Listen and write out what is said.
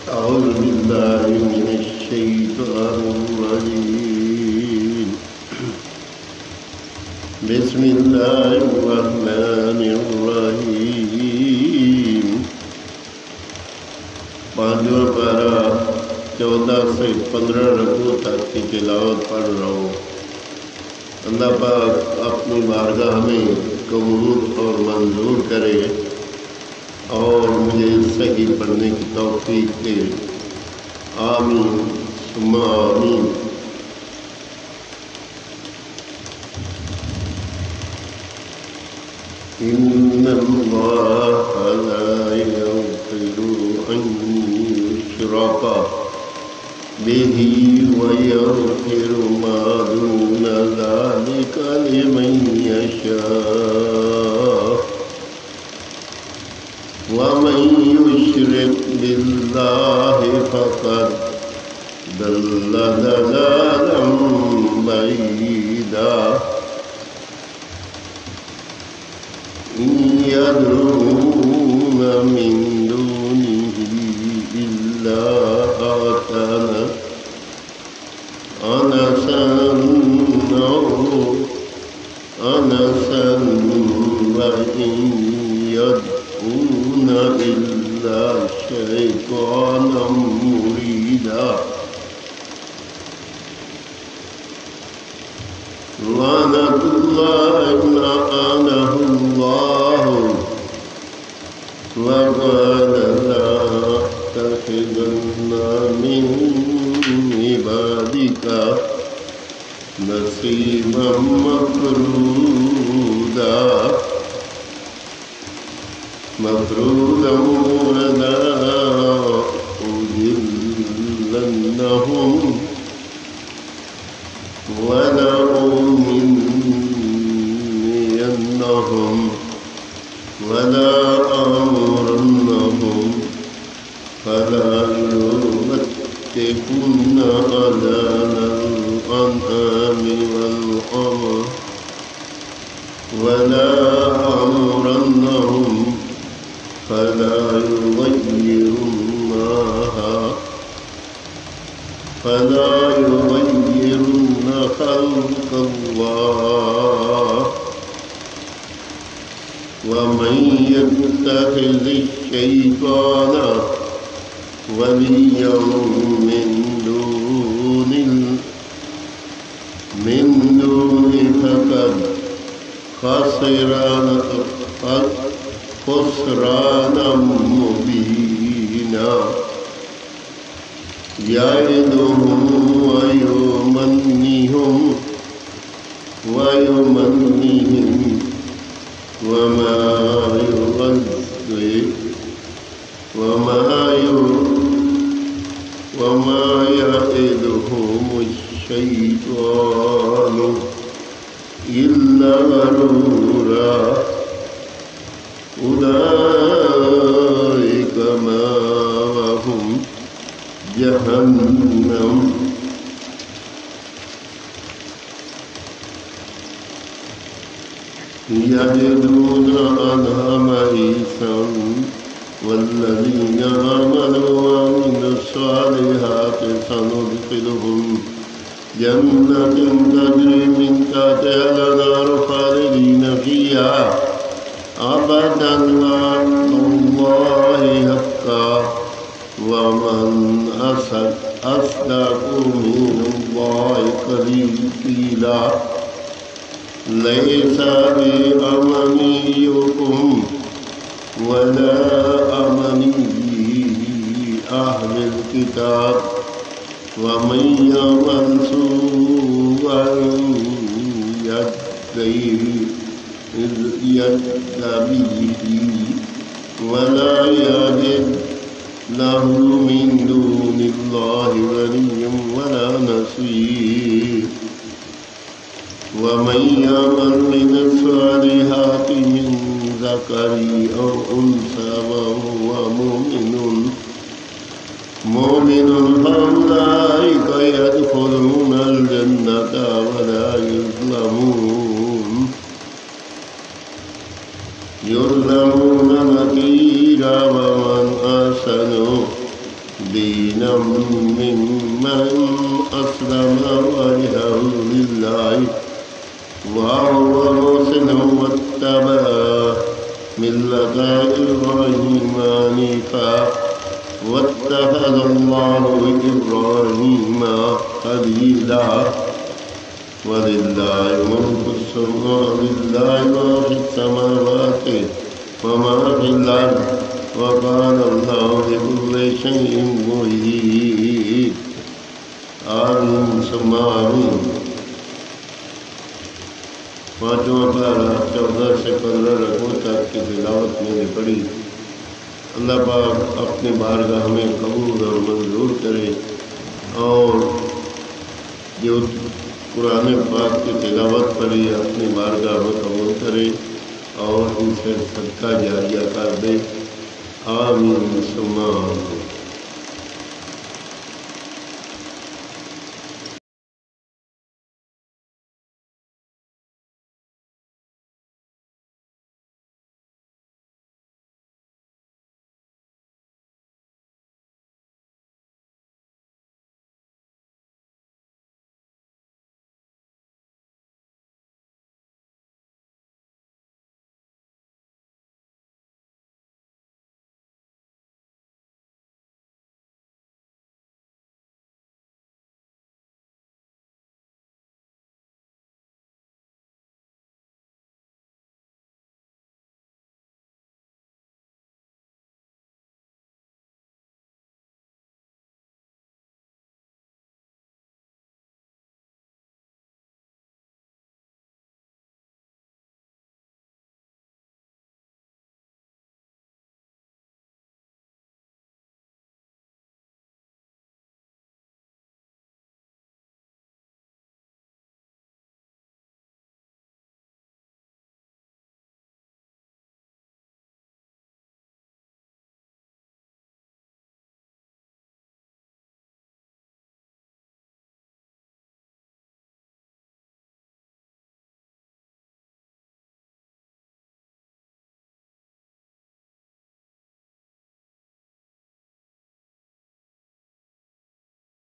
أعوذ بالله من الشيطان الرجيم بسم الله الرحمن الرحيم पांचवा पारा 14 से 15 रकू तक की तिलावत पढ़ रहा हूँ। अल्लाह पाक अपनी बारगाह में कबूल और मंजूर करे और मुझे सही पढ़ने की तौफीक दे। आमीन सुम्मा आमीन। इन्नल्लाह ला यग़फ़िरु अन युश्रका बिही व यग़फ़िरु मा दूना ज़ालिका लिमन यशा वमन युश्रिक बिल्लाहि फ़क़द दल्ल दलालन बईदा यदऊन मिन दूनिही इल्ला अनसन व इन यदऊन इल्ला शैतानम मुरीदा लानतुल्लाहि लअनहुल्लाहु व क़ाला ला तख़िज़न्ना मिन इबादिका नसीबम मफ़रूदा वला उज़िल्लन्नहुम वला उम्नियन्नहुम वला आमुरन्नहुम फला युबत्तिकुन्न अज़ानल अनआमि वल क़मर वला आमुरन्नहुम फला युग़य्यिरुन्न ख़ल्क़ल्लाह वमन यत्तख़िज़िश्शैतान वलिय्यन मिन दूनि फ़क़द ख़ुस्रानम मुबीना याइदुहुम व युमन्निहुम वमा यइदुहुमुश्शैतानु इल्ला ग़रूरा उलाइका मावहुम जहन्नम यजदूना अन्हा महीसन वल्लज़ीना आमनू व अमिलुस्सालिहाति सनुदखिलुहुम जन्नतिन तजरी मिन तहतिहा अल-अनहारु ख़ालिदीना फ़ीहा अबदन वअदुल्लाहि हक़्क़न वमन अस्दक़ु मिनल्लाहि क़ीला लैसा बिअमनिय्युकुम वला अमनी अहलिल किताब वमन यअमल सूअन यज्ज़ बिही वला यजिद लहु मिन दूनिल्लाहि वलिय्यन वला नसीर वमन यअमल मिनस्सालिहाति मिन ज़करिन औ उन्सा वहुव मुमिनुन फउलाइका यदखुलूनल जन्नता वला युज़्लमून नकीरा वमन अहसनु وهو محسن واتبع ملة إبراهيم حنيفا واتخذ الله إبراهيم خليلا ولله ملك ولله ما في السماوات وما في الأرض وكان الله بكل شيء محيط آمين ثم آمين। पाँचवा पारा 14 से 15 रकूँ तक की तिलावत मैंने पढ़ी। अल्लाह पाक अपनी बारगाह में कबूल और मंजूर करे और जो कुरान पाक की तिलावत पढ़ी अपनी बारगाह में कबूल करे और उनसे सदका जारिया कर दे। आमीन सुम्मा आमीन।